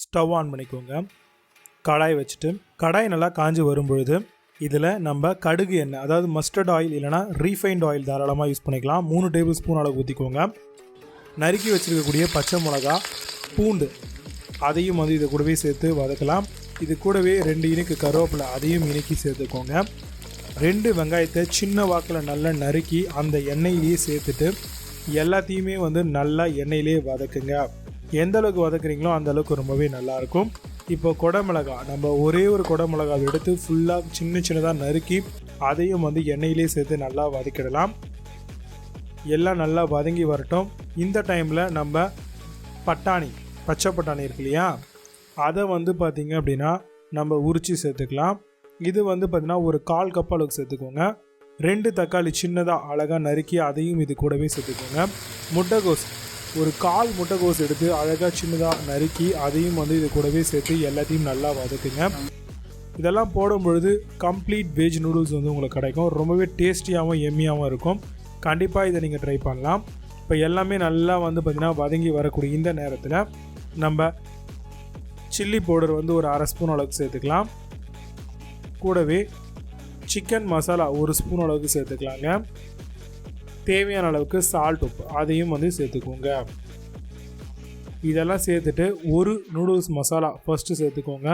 Stove on பண்ணிக்கோங்க. கடாய் வச்சுட்டு கடாய் நல்லா காஞ்சி வரும்பொழுது இதில் நம்ம கடுகு எண்ணெய், அதாவது மஸ்டர்ட் ஆயில் இல்லைனா ரீஃபைண்ட் ஆயில் தாராளமாக யூஸ் பண்ணிக்கலாம். 3 டேபிள் ஸ்பூன் அளவு ஊற்றிக்கோங்க. நறுக்கி வச்சுருக்கக்கூடிய பச்சை மிளகா, பூண்டு அதையும் இது கூடவே சேர்த்து வதக்கலாம். இது கூடவே 2 இனுக்கு கருவேப்பிலை அதையும் இனக்கி சேர்த்துக்கோங்க. 2 வெங்காயத்தை சின்ன வாக்கில் நல்லா நறுக்கி அந்த எண்ணெயிலேயே சேர்த்துட்டு எல்லாத்தையுமே நல்லா எண்ணெயிலேயே வதக்குங்க. எந்த அளவுக்கு வதக்குறீங்களோ அந்த அளவுக்கு ரொம்பவே நல்லாயிருக்கும். இப்போ குடமிளகா, நம்ம ஒரே ஒரு குடமிளகாவை எடுத்து ஃபுல்லாக சின்னதாக நறுக்கி அதையும் எண்ணெயிலே சேர்த்து நல்லா வதக்கிடலாம். எல்லாம் நல்லா வதங்கி வரட்டும். இந்த டைமில் நம்ம பட்டாணி, பச்சை பட்டாணி இருக்கு இல்லையா, அதை பார்த்திங்க அப்படின்னா நம்ம உரித்து சேர்த்துக்கலாம். இது பார்த்திங்கன்னா ஒரு 1/4 கப் அளவுக்கு சேர்த்துக்கோங்க. 2 தக்காளி சின்னதாக அழகாக நறுக்கி அதையும் இது கூடவே சேர்த்துக்கோங்க. முட்டைகோஸ், ஒரு 1/4 முட்டைகோஸ் எடுத்து அழகாக சின்னதாக நறுக்கி அதையும் இது கூடவே சேர்த்து எல்லாத்தையும் நல்லா வதக்குங்க. இதெல்லாம் போடும் பொழுது கம்ப்ளீட் வெஜ் நூடுல்ஸ் உங்களுக்கு கிடைக்கும். ரொம்பவே டேஸ்டியாகவும் எம்மியாகவும் இருக்கும். கண்டிப்பாக இதை நீங்கள் ட்ரை பண்ணலாம். இப்போ எல்லாமே நல்லா பார்த்திங்கன்னா வதங்கி வரக்கூடிய இந்த நேரத்தில் நம்ம சில்லி பவுடர் ஒரு 1/2 ஸ்பூன் அளவுக்கு சேர்த்துக்கலாம். கூடவே சிக்கன் மசாலா 1 ஸ்பூன் அளவுக்கு சேர்த்துக்கலாங்க. தேவையான அளவுக்கு சால்ட், உப்பு அதையும் சேர்த்துக்கோங்க. இதெல்லாம் சேர்த்துட்டு ஒரு நூடுல்ஸ் மசாலா ஃபஸ்ட்டு சேர்த்துக்கோங்க.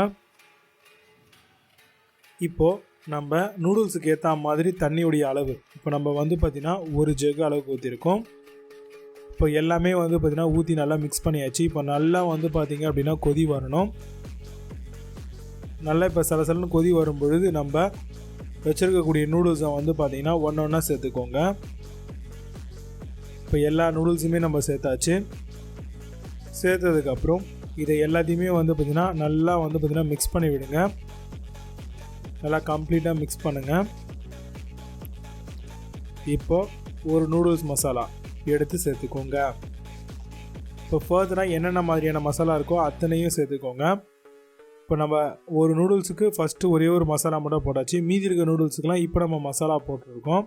இப்போது நம்ம நூடுல்ஸுக்கு ஏற்ற மாதிரி தண்ணியுடைய அளவு இப்போ நம்ம பார்த்திங்கன்னா 1 ஜக் அளவுக்கு ஊற்றிருக்கோம். இப்போ எல்லாமே பார்த்திங்கன்னா ஊற்றி நல்லா மிக்ஸ் பண்ணியாச்சு. இப்போ நல்லா பார்த்திங்க அப்படின்னா கொதி வரணும். நல்லா இப்போ சலசலன்னு கொதி வரும்பொழுது நம்ம வச்சுருக்கக்கூடிய நூடுல்ஸை பார்த்திங்கன்னா ஒன்றா சேர்த்துக்கோங்க. இப்போ எல்லா நூடுல்ஸுமே நம்ம சேர்த்தாச்சு. சேர்த்ததுக்கப்புறம் இதை எல்லாத்தையுமே பார்த்திங்கன்னா நல்லா பார்த்திங்கன்னா மிக்ஸ் பண்ணி விடுங்க. நல்லா கம்ப்ளீட்டாக மிக்ஸ் பண்ணுங்கள். இப்போது ஒரு நூடுல்ஸ் மசாலா எடுத்து சேர்த்துக்கோங்க. இப்போ ஃபர்தராக என்னென்ன மாதிரியான மசாலா இருக்கோ அத்தனையும் சேர்த்துக்கோங்க. இப்போ நம்ம ஒரு நூடுல்ஸுக்கு ஃபஸ்ட்டு ஒரே ஒரு மசாலா மட்டும் போட்டாச்சு. மீதி இருக்க நூடுல்ஸுக்கெலாம் இப்போ நம்ம மசாலா போட்டிருக்கோம்.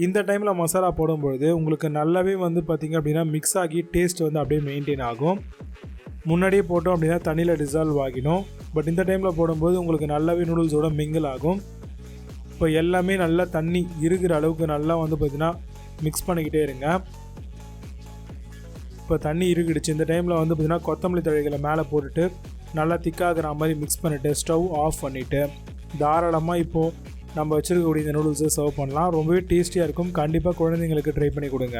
இந்த டைமில் மசாலா போடும்பொழுது உங்களுக்கு நல்லாவே பார்த்திங்க அப்படின்னா மிக்ஸ் ஆகி டேஸ்ட் அப்படியே மெயின்டைன் ஆகும். முன்னாடியே போட்டோம் அப்படின்னா தண்ணியில் டிசால்வ் ஆகிடும். பட் இந்த டைமில் போடும்போது உங்களுக்கு நல்லாவே நூடுல்ஸோட மிங்கிள் ஆகும். இப்போ எல்லாமே நல்லா தண்ணி இருக்கிற அளவுக்கு நல்லா பார்த்திங்கன்னா மிக்ஸ் பண்ணிக்கிட்டே இருங்க. இப்போ தண்ணி இருக்கிடுச்சு. இந்த டைமில் பார்த்திங்கன்னா கொத்தமல்லி தழைகளை மேலே போட்டுட்டு நல்லா திக்காகிற மாதிரி மிக்ஸ் பண்ணிவிட்டு ஸ்டவ் ஆஃப் பண்ணிவிட்டு தாராளமாக இப்போது நம்ம வச்சுருக்கக்கூடிய இந்த நூடுல்ஸை சர்வ் பண்ணலாம். ரொம்பவே டேஸ்டியாக இருக்கும். கண்டிப்பாக குழந்தைங்களுக்கு ட்ரை பண்ணி கொடுங்க.